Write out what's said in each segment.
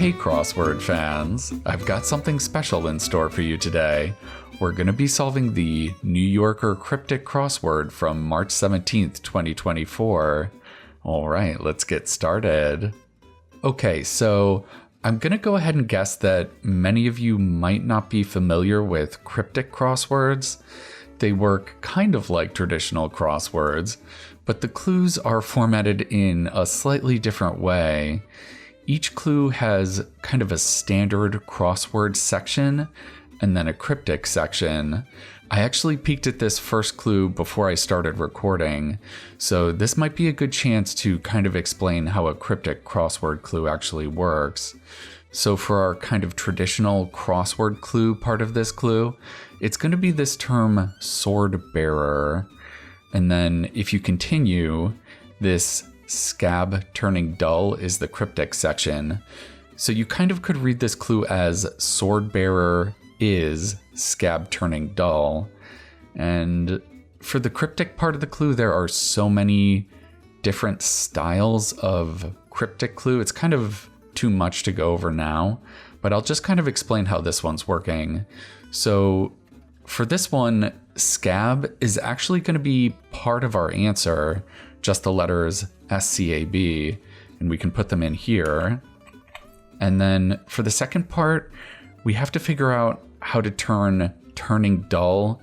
Hey crossword fans, I've got something special in store for you today. We're going to be solving the New Yorker Cryptic Crossword from March 17th, 2024. Alright, let's get started. Okay, so I'm going to go ahead and guess that many of you might not be familiar with cryptic crosswords. They work kind of like traditional crosswords, but the clues are formatted in a slightly different way. Each clue has kind of a standard crossword section and then a cryptic section. I actually peeked at this first clue before I started recording, so this might be a good chance to kind of explain how a cryptic crossword clue actually works. So for our kind of traditional crossword clue part of this clue, it's going to be this term sword bearer. And then if you continue, this scab turning dull is the cryptic section. So you kind of could read this clue as sword bearer is scab turning dull. And for the cryptic part of the clue, there are so many different styles of cryptic clue. It's kind of too much to go over now, but I'll just kind of explain how this one's working. So for this one, scab is actually going to be part of our answer, just the letters SCAB, and we can put them in here. And then for the second part, we have to figure out how to turn turning dull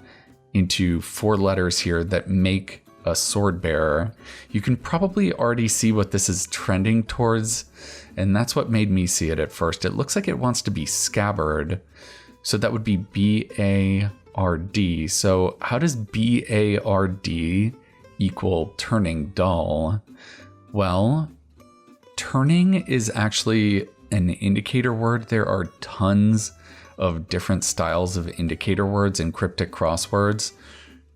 into 4 letters here that make a sword bearer. You can probably already see what this is trending towards, and that's what made me see it at first. It looks like it wants to be scabbard, so that would be B-A-R-D. So how does B-A-R-D equal turning dull? Well, turning is actually an indicator word. There are tons of different styles of indicator words in cryptic crosswords.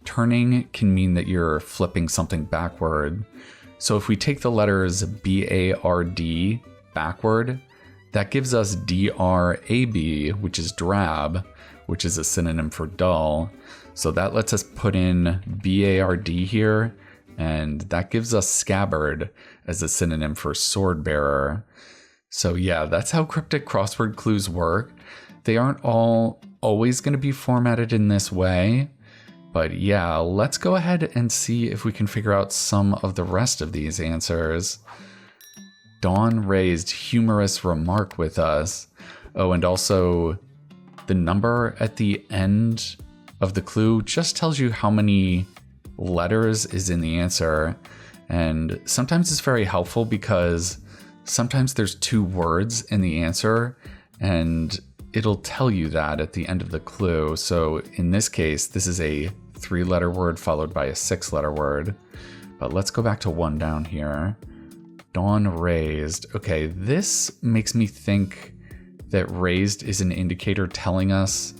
Turning can mean that you're flipping something backward. So if we take the letters B-A-R-D backward, that gives us D-R-A-B, which is drab, which is a synonym for dull. So that lets us put in B-A-R-D here, and that gives us scabbard as a synonym for sword bearer. So yeah, that's how cryptic crossword clues work. They aren't all always going to be formatted in this way, but yeah, let's go ahead and see if we can figure out some of the rest of these answers. Dawn raised humorous remark with us. Oh, and also the number at the end of the clue just tells you how many letters is in the answer. And sometimes it's very helpful because sometimes there's 2 words in the answer and it'll tell you that at the end of the clue. So in this case, this is a 3-letter word followed by a 6-letter word. But let's go back to 1 down here. Dawn raised. Okay, this makes me think that raised is an indicator telling us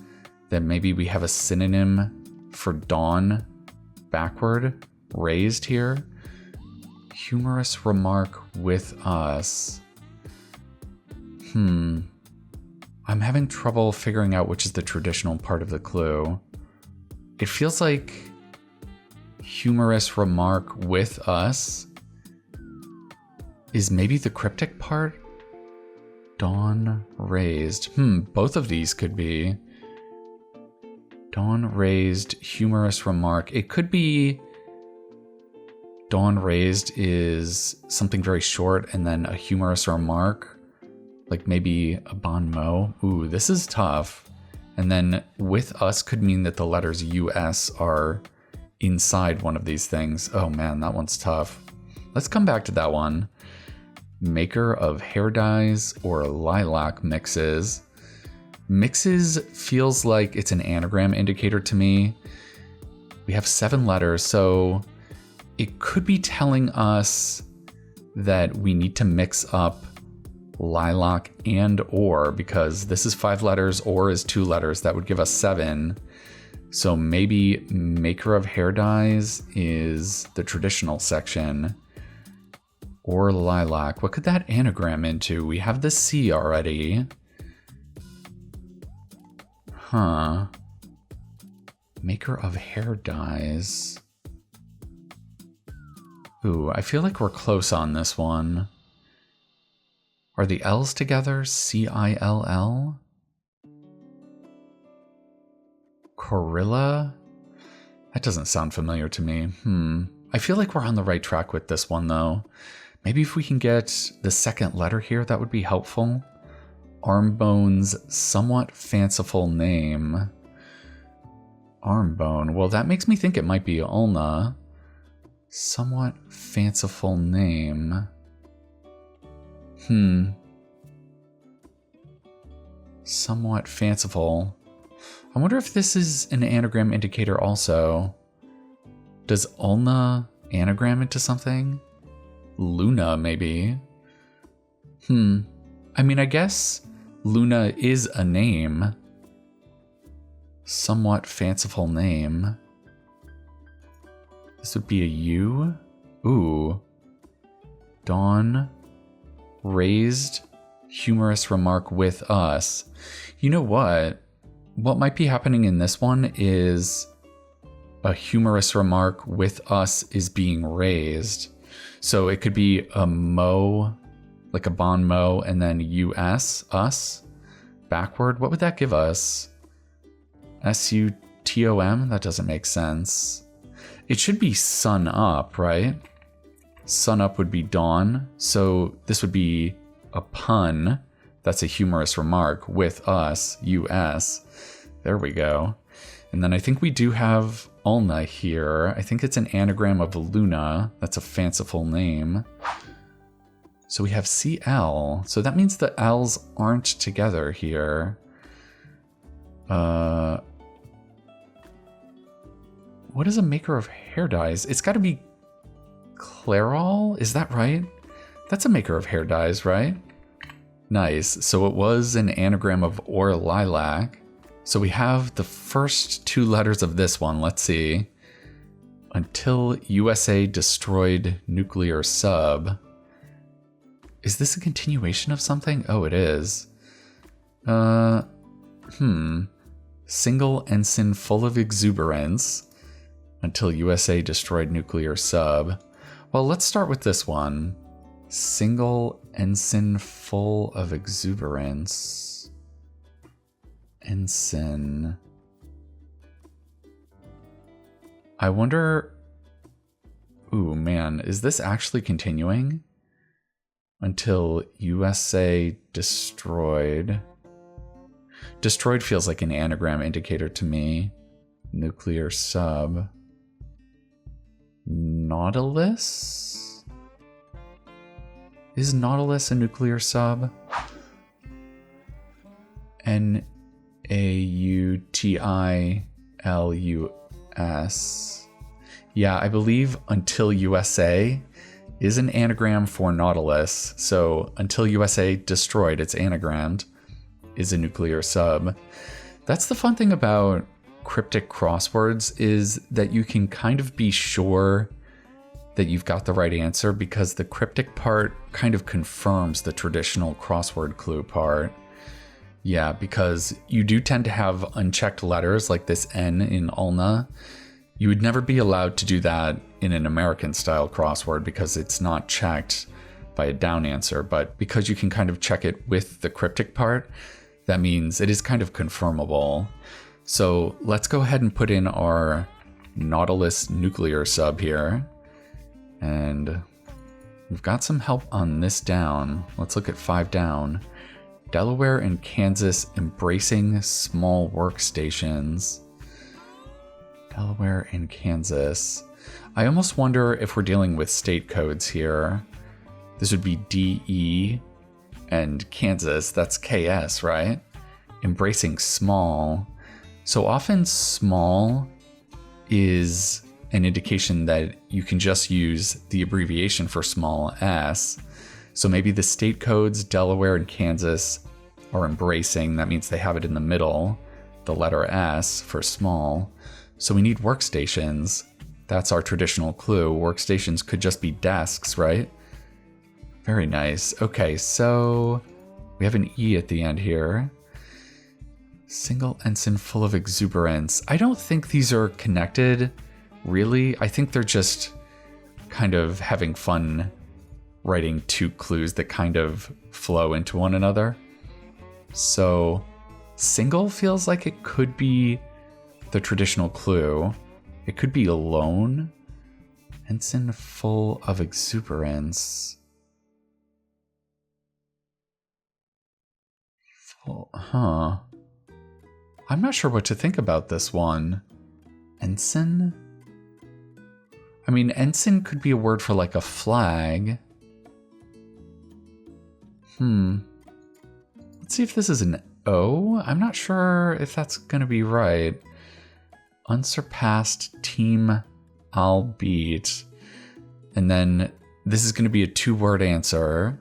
that maybe we have a synonym for dawn backward, raised here. Humorous remark with us. I'm having trouble figuring out which is the traditional part of the clue. It feels like humorous remark with us is maybe the cryptic part? Dawn raised. Both of these could be. Dawn raised, humorous remark. It could be dawn raised is something very short and then a humorous remark, like maybe a bon mot. Ooh, this is tough. And then with us could mean that the letters US are inside one of these things. Oh man, that one's tough. Let's come back to that one. Maker of hair dyes or lilac mixes. Mixes feels like it's an anagram indicator to me. We have 7 letters, so it could be telling us that we need to mix up lilac and or, because this is 5 letters, or is 2 letters. That would give us 7. So maybe maker of hair dyes is the traditional section. Or lilac. What could that anagram into? We have the C already. Maker of hair dyes. Ooh, I feel like we're close on this one. Are the L's together? C-I-L-L? Corilla? That doesn't sound familiar to me. I feel like we're on the right track with this one, though. Maybe if we can get the second letter here, that would be helpful. Armbone's somewhat fanciful name. Armbone. Well, that makes me think it might be Ulna. Somewhat fanciful name. Somewhat fanciful. I wonder if this is an anagram indicator also. Does Ulna anagram into something? Luna, maybe. I mean, I guess Luna is a name. Somewhat fanciful name. This would be a U. Ooh. Dawn. Raised humorous remark with us. You know what? What might be happening in this one is a humorous remark with us is being raised. So it could be a mo, like a bon mot, and then us, us, backward. What would that give us? S-U-T-O-M? That doesn't make sense. It should be sun up, right? Sun up would be dawn. So this would be a pun. That's a humorous remark with us, us. There we go. And then I think we do have Ulna here. I think it's an anagram of Luna. That's a fanciful name. So we have CL. So that means the L's aren't together here. What is a maker of hair dyes? It's got to be Clairol? Is that right? That's a maker of hair dyes, right? Nice. So it was an anagram of or lilac. So we have the first two letters of this one. Let's see. Until USA destroyed nuclear sub. Is this a continuation of something? Oh, it is. Single ensign full of exuberance. Until USA destroyed nuclear sub. Well, let's start with this one. Single ensign full of exuberance. Ensign. I wonder... Ooh, man, is this actually continuing? Until USA destroyed. Destroyed feels like an anagram indicator to me. Nuclear sub. Nautilus? Is Nautilus a nuclear sub? Nautilus. Yeah, I believe Until USA is an anagram for Nautilus. So Until USA destroyed, it's anagrammed, is a nuclear sub. That's the fun thing about cryptic crosswords, is that you can kind of be sure that you've got the right answer because the cryptic part kind of confirms the traditional crossword clue part. Yeah, because you do tend to have unchecked letters like this N in Ulna. You would never be allowed to do that in an American style crossword because it's not checked by a down answer. But because you can kind of check it with the cryptic part, that means it is kind of confirmable. So let's go ahead and put in our Nautilus nuclear sub here. And we've got some help on this down. Let's look at 5 down. Delaware and Kansas embracing small workstations. Delaware and Kansas. I almost wonder if we're dealing with state codes here. This would be DE and Kansas, that's KS, right? Embracing small. So often small is an indication that you can just use the abbreviation for small s. So maybe the state codes, Delaware and Kansas, are embracing. That means they have it in the middle, the letter S for small. So we need workstations. That's our traditional clue. Workstations could just be desks, right? Very nice. Okay, so we have an E at the end here. Single ensign full of exuberance. I don't think these are connected, really. I think they're just kind of having fun writing two clues that kind of flow into one another. So single feels like it could be the traditional clue. It could be alone. Ensign full of exuberance. I'm not sure what to think about this one. Ensign? I mean, ensign could be a word for like a flag. Let's see if this is an O. I'm not sure if that's going to be right. Unsurpassed team I'll beat. And then this is going to be a 2-word answer.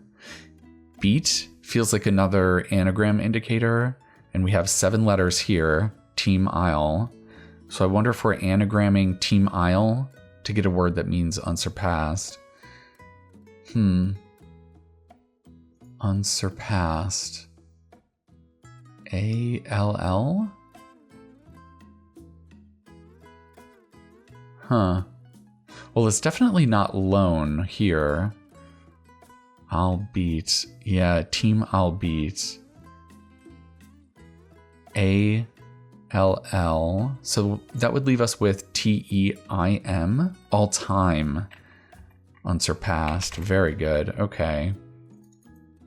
Beat feels like another anagram indicator. And we have 7 letters here. Team I'll. So I wonder if we're anagramming Team I'll to get a word that means unsurpassed. Unsurpassed. A-L-L? Well, it's definitely not lone here. I'll beat. Yeah, team I'll beat. A-L-L. So that would leave us with T-E-I-M. All time. Unsurpassed. Very good. Okay.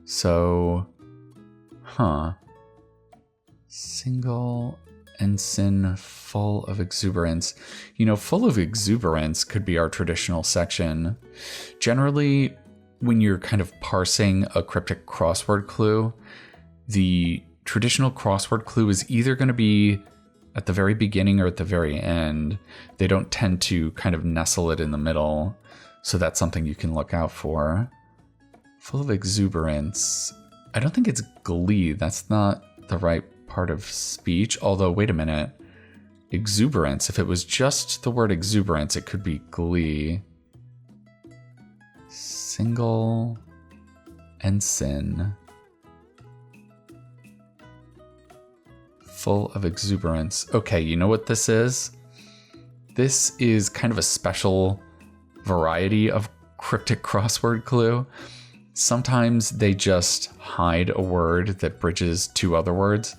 So, single ensign full of exuberance. You know, full of exuberance could be our traditional section. Generally, when you're kind of parsing a cryptic crossword clue, the traditional crossword clue is either going to be at the very beginning or at the very end. They don't tend to kind of nestle it in the middle. So that's something you can look out for. Full of exuberance. I don't think it's glee. That's not the right part of speech. Although, wait a minute. Exuberance. If it was just the word exuberance, it could be glee. Single ensign. Full of exuberance. Okay, you know what this is? This is kind of a special variety of cryptic crossword clue. Sometimes they just hide a word that bridges 2 other words.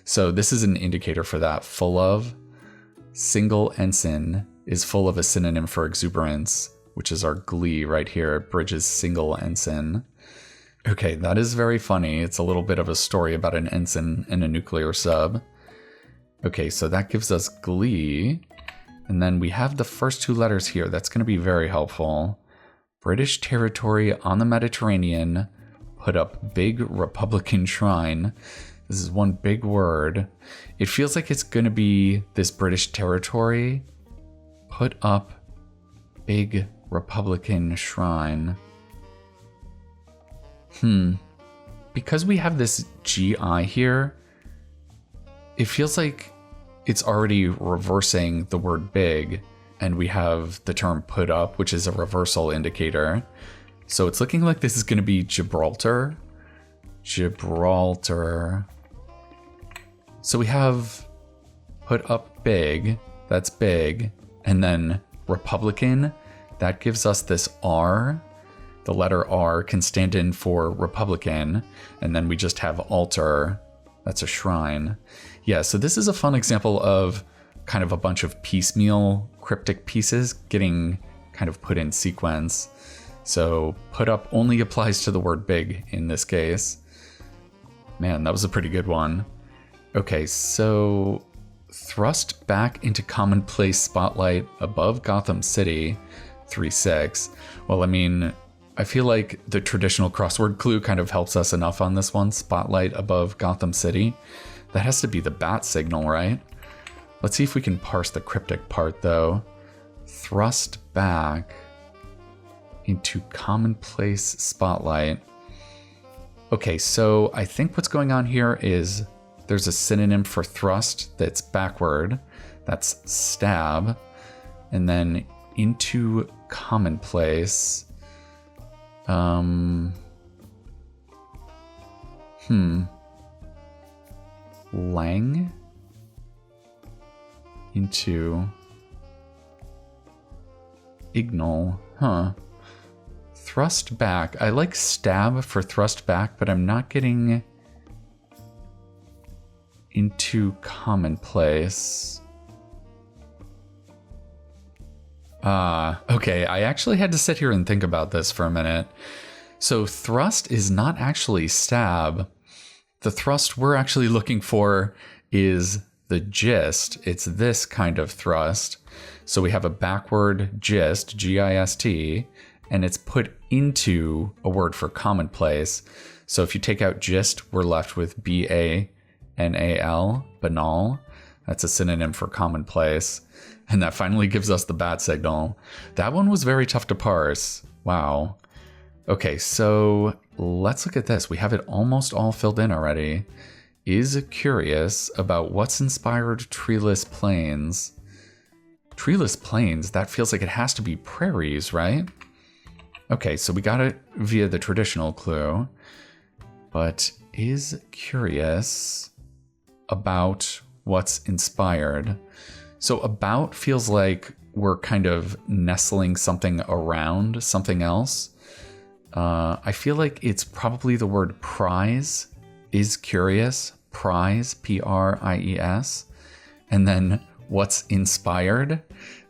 So this is an indicator for that. Full of. Single ensign is full of a synonym for exuberance, which is our glee right here. It bridges single ensign. Okay, that is very funny. It's a little bit of a story about an ensign and a nuclear sub. Okay, so that gives us glee. And then we have the first 2 letters here. That's going to be very helpful. British territory on the Mediterranean, put up big Republican shrine. This is one big word. It feels like it's going to be this British territory, put up big Republican shrine. Because we have this GI here, it feels like it's already reversing the word big. And we have the term put up, which is a reversal indicator. So it's looking like this is going to be Gibraltar. Gibraltar. So we have put up big. That's big. And then Republican. That gives us this R. The letter R can stand in for Republican. And then we just have altar. That's a shrine. Yeah, so this is a fun example of kind of a bunch of piecemeal cryptic pieces getting kind of put in sequence. So put up only applies to the word big in this case. Man, that was a pretty good one. Okay, so thrust back into commonplace spotlight above Gotham City, 3-6. Well, I mean, I feel like the traditional crossword clue kind of helps us enough on this one. Spotlight above Gotham City. That has to be the bat signal, right? Let's see if we can parse the cryptic part, though. Thrust back into commonplace spotlight. Okay, so I think what's going on here is there's a synonym for thrust that's backward. That's stab. And then into commonplace. Lang into ignal, Thrust back. I like stab for thrust back, but I'm not getting into commonplace. Okay, I actually had to sit here and think about this for a minute. So thrust is not actually stab. The thrust we're actually looking for is the gist. It's this kind of thrust. So we have a backward gist, G-I-S-T, and it's put into a word for commonplace. So if you take out gist, we're left with B-A-N-A-L, banal. That's a synonym for commonplace. And that finally gives us the bat signal. That one was very tough to parse. Wow. Okay, so let's look at this. We have it almost all filled in already. Is curious about what's inspired treeless plains. Treeless plains, that feels like it has to be prairies, right? Okay, so we got it via the traditional clue. But is curious about what's inspired. So about feels like we're kind of nestling something around something else. I feel like it's probably the word prize. Is curious, prize, P-R-I-E-S. And then what's inspired?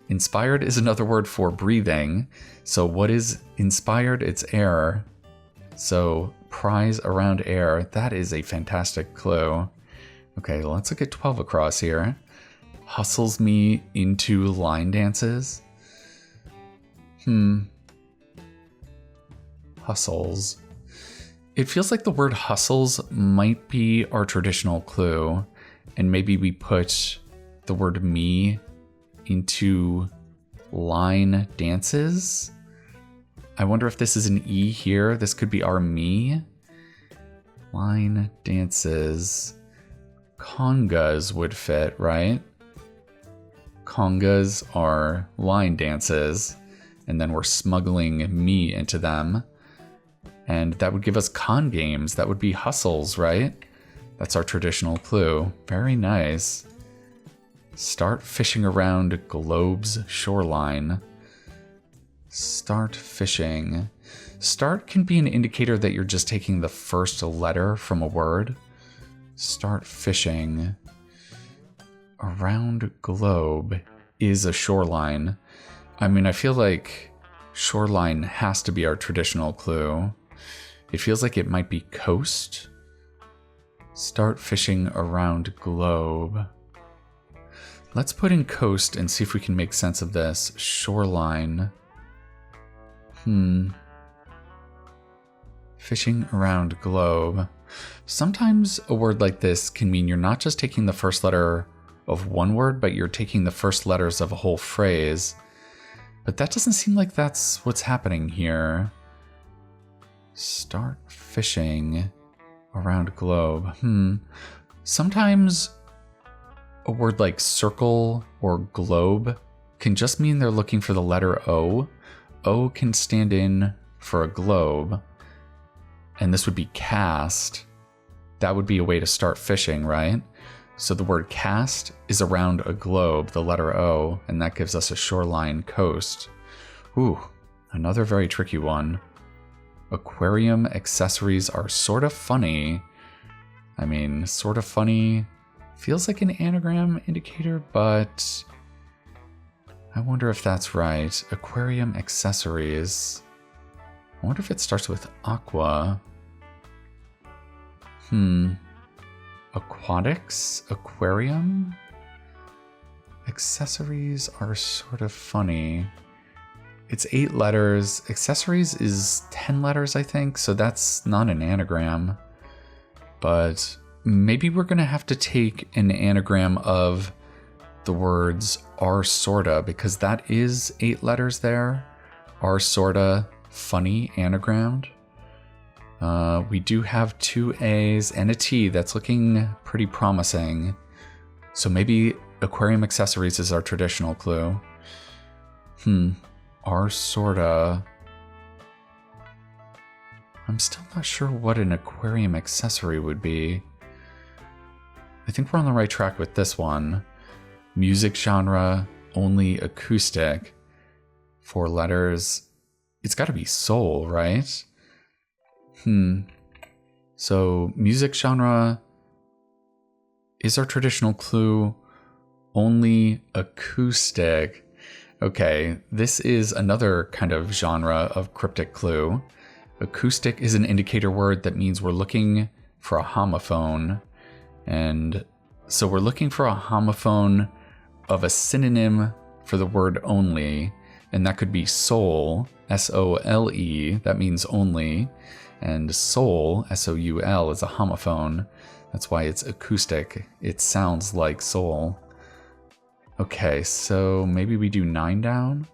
Inspired is another word for breathing. So what is inspired? It's air. So prize around air. That is a fantastic clue. Okay, let's look at 12 across here. Hustles me into line dances. Hustles. It feels like the word hustles might be our traditional clue, and maybe we put the word me into line dances. I wonder if this is an E here. This could be our me. Line dances. Congas would fit, right? Congas are line dances, and then we're smuggling me into them. And that would give us con games. That would be hustles, right? That's our traditional clue. Very nice. Start fishing around Globe's shoreline. Start fishing. Start can be an indicator that you're just taking the first letter from a word. Start fishing. Around Globe is a shoreline. I mean, I feel like shoreline has to be our traditional clue. It feels like it might be coast. Start fishing around Globe. Let's put in coast and see if we can make sense of this. Shoreline. Fishing around Globe. Sometimes a word like this can mean you're not just taking the first letter of one word, but you're taking the first letters of a whole phrase. But that doesn't seem like that's what's happening here. Start fishing around Globe. Sometimes a word like circle or globe can just mean they're looking for the letter O. O can stand in for a globe. And this would be cast. That would be a way to start fishing, right? So the word cast is around a globe, the letter O, and that gives us a shoreline coast. Ooh, another very tricky one. Aquarium accessories are sort of funny. I mean, sort of funny feels like an anagram indicator, but I wonder if that's right. Aquarium accessories. I wonder if it starts with aqua. Aquatics? Aquarium? Accessories are sort of funny. It's 8 letters. Accessories is 10 letters, I think, so that's not an anagram. But maybe we're going to have to take an anagram of the words are sorta, because that is 8 letters there. Are sorta, funny, anagrammed. We do have 2 A's and a T. That's looking pretty promising. So maybe aquarium accessories is our traditional clue. Are sorta. I'm still not sure what an aquarium accessory would be. I think we're on the right track with this one. Music genre, only acoustic. 4 letters. it's got to be soul, right? So music genre is our traditional clue only acoustic. Okay, this is another kind of genre of cryptic clue. Acoustic is an indicator word that means we're looking for a homophone. And so we're looking for a homophone of a synonym for the word only. And that could be soul, S-O-L-E, that means only. And soul, S-O-U-L, is a homophone. That's why it's acoustic. It sounds like soul. Okay, so maybe we do 9 down.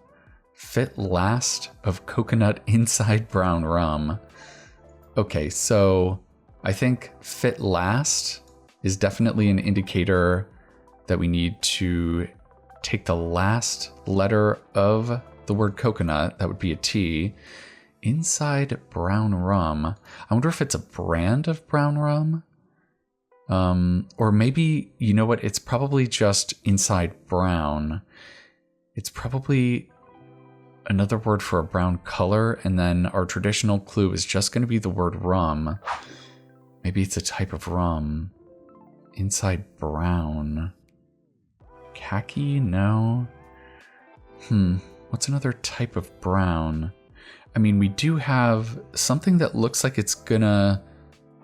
Fit last of coconut inside brown rum. Okay, so I think fit last is definitely an indicator that we need to take the last letter of the word coconut, that would be a T, inside brown rum. I wonder if it's a brand of brown rum? Or maybe, you know what, it's probably just inside brown. It's probably another word for a brown color, and then our traditional clue is just going to be the word rum. Maybe it's a type of rum. Inside brown. Khaki? No. What's another type of brown? I mean, we do have something that looks like it's gonna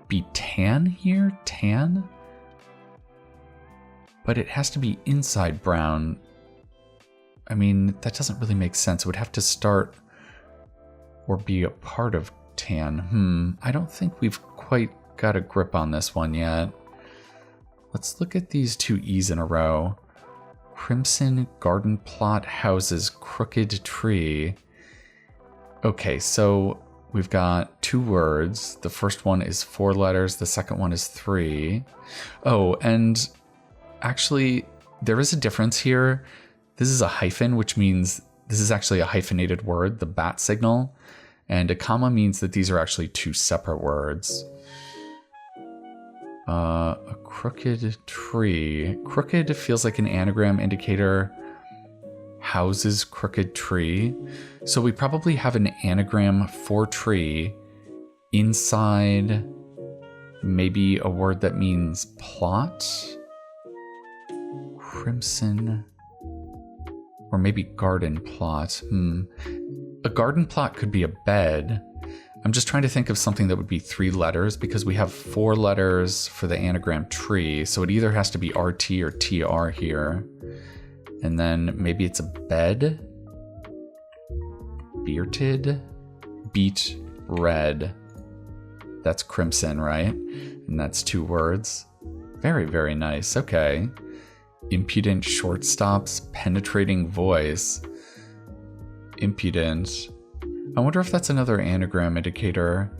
be tan here? Tan? But it has to be inside brown. I mean, that doesn't really make sense. It would have to start or be a part of tan. I don't think we've quite got a grip on this one yet. Let's look at these 2 E's in a row. Crimson garden plot houses crooked tree. Okay, so we've got 2 words. The first one is 4 letters. The second one is 3. Oh, and actually, there is a difference here. This is a hyphen, which means this is actually a hyphenated word, the bat signal. And a comma means that these are actually 2 separate words. A crooked tree. Crooked feels like an anagram indicator. Houses crooked tree. So we probably have an anagram for tree inside maybe a word that means plot. Crimson. Or maybe garden plot. A garden plot could be a bed. I'm just trying to think of something that would be 3 letters because we have 4 letters for the anagram tree. So it either has to be RT or TR here. And then maybe it's a bed. Bearded. Beet red. That's crimson, right? And that's 2 words. Very, very nice. Okay. Impudent shortstop's penetrating voice. Impudent. I wonder if that's another anagram indicator.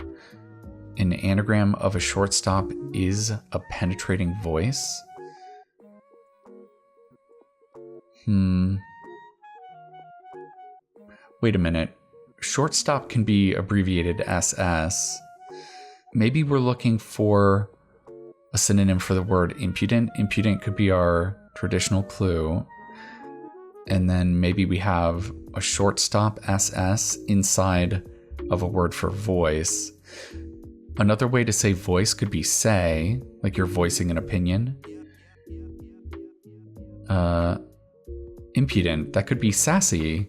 An anagram of a shortstop is a penetrating voice. Wait a minute. Shortstop can be abbreviated SS. Maybe we're looking for a synonym for the word impudent. Impudent could be our traditional clue. And then maybe we have a shortstop SS inside of a word for voice. Another way to say voice could be say, like you're voicing an opinion. Impudent, that could be sassy.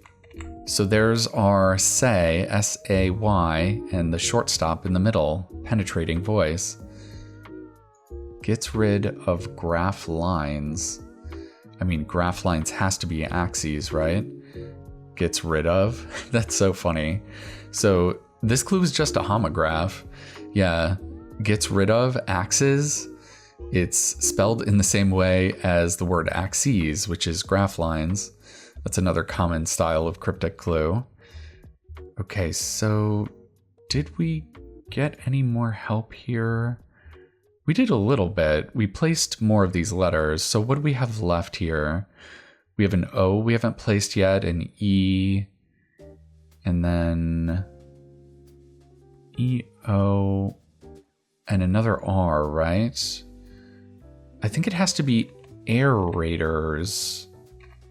So there's our say, S-A-Y, and the shortstop in the middle, penetrating voice. Gets rid of graph lines. I mean, graph lines has to be axes, right? Gets rid of. That's so funny. So this clue is just a homograph. Yeah, gets rid of axes. It's spelled in the same way as the word axes, which is graph lines. That's another common style of cryptic clue. Okay, so did we get any more help here? We did a little bit. We placed more of these letters. So what do we have left here? We have an O we haven't placed yet, an E, and then E-O, and another R, right? I think it has to be aerators.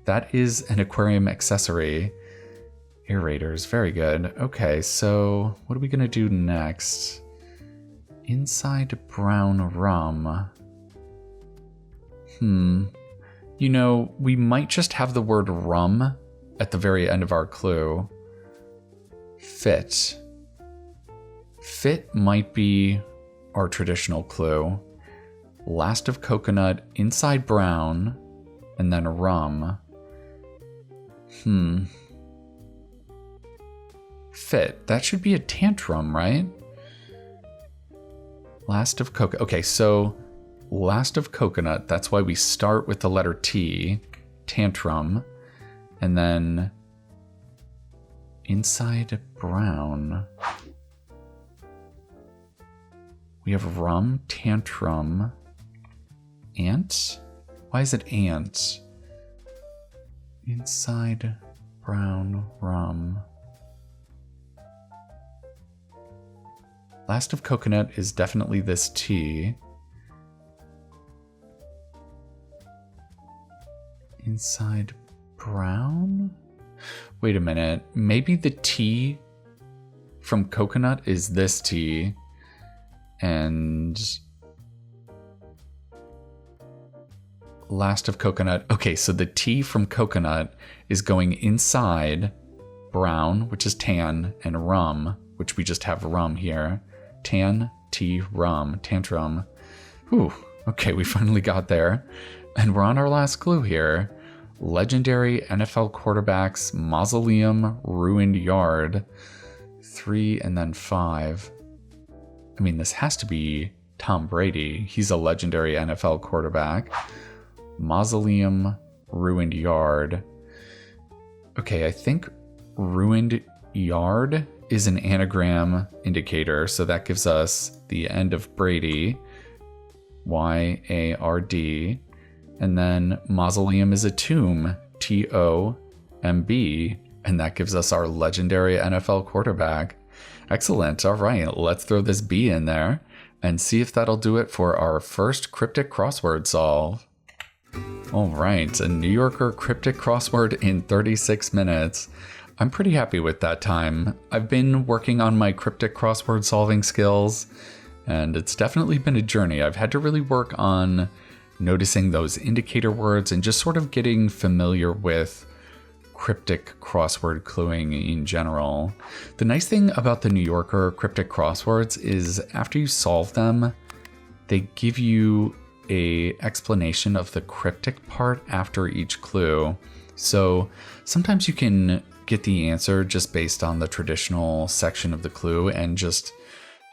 That is an aquarium accessory. Aerators, very good. Okay, so what are we gonna do next? Inside brown rum. You know, we might just have the word rum at the very end of our clue. Fit. Fit might be our traditional clue. Last of coconut, inside brown, and then rum. Fit. That should be a tantrum, right? Last of coconut. Okay, so last of coconut. That's why we start with the letter T. Tantrum. And then inside brown. We have rum, tantrum, ant. Why is it ant? Inside brown rum. Last of coconut is definitely this T. Inside brown? Wait a minute. Maybe the T from coconut is this T. And last of coconut. Okay, so the T from coconut is going inside brown, which is tan, and rum, which we just have rum here. Tan, T, rum, tantrum. Whew, okay, we finally got there. And we're on our last clue here. Legendary NFL quarterbacks, mausoleum, ruined yard. 3 and then 5. I mean, this has to be Tom Brady. He's a legendary NFL quarterback. Mausoleum, ruined yard. Okay, I think ruined yard is an anagram indicator, so that gives us the end of Brady, Y-A-R-D, and then mausoleum is a tomb, T-O-M-B, and that gives us our legendary NFL quarterback. Excellent. All right, let's throw this B in there and see if that'll do it for our first cryptic crossword solve. All right, a New Yorker cryptic crossword in 36 minutes. I'm pretty happy with that time. I've been working on my cryptic crossword solving skills, and it's definitely been a journey. I've had to really work on noticing those indicator words and just sort of getting familiar with cryptic crossword cluing in general. The nice thing about the New Yorker cryptic crosswords is after you solve them, they give you an explanation of the cryptic part after each clue. So sometimes you can get the answer just based on the traditional section of the clue and just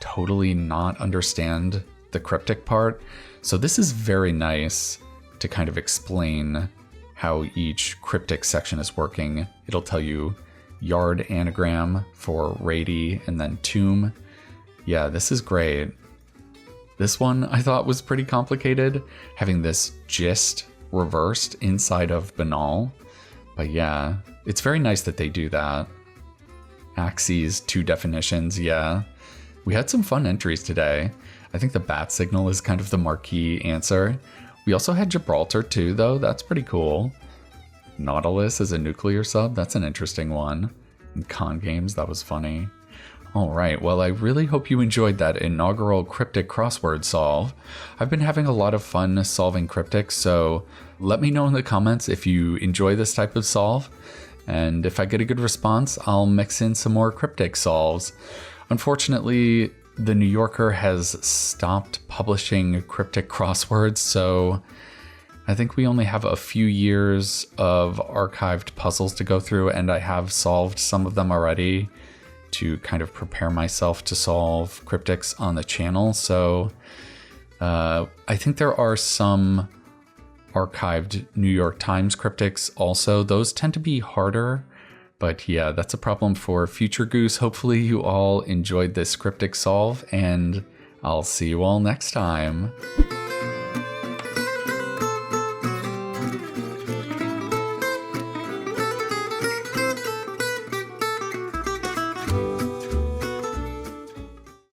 totally not understand the cryptic part. So this is very nice to kind of explain how each cryptic section is working. It'll tell you yard anagram for Rady and then tomb. Yeah, this is great. This one I thought was pretty complicated, having this gist reversed inside of banal. But yeah, it's very nice that they do that. Axes, 2 definitions, yeah. We had some fun entries today. I think the bat signal is kind of the marquee answer. We also had Gibraltar too, though. That's pretty cool. Nautilus as a nuclear sub, that's an interesting one. And con games, that was funny. All right, well, I really hope you enjoyed that inaugural cryptic crossword solve. I've been having a lot of fun solving cryptics, so let me know in the comments if you enjoy this type of solve. And if I get a good response, I'll mix in some more cryptic solves. Unfortunately, the New Yorker has stopped publishing cryptic crosswords, so I think we only have a few years of archived puzzles to go through, and I have solved some of them already to kind of prepare myself to solve cryptics on the channel. So I think there are some archived New York Times cryptics also. Those tend to be harder, but yeah, that's a problem for future Goose. Hopefully you all enjoyed this cryptic solve, and I'll see you all next time.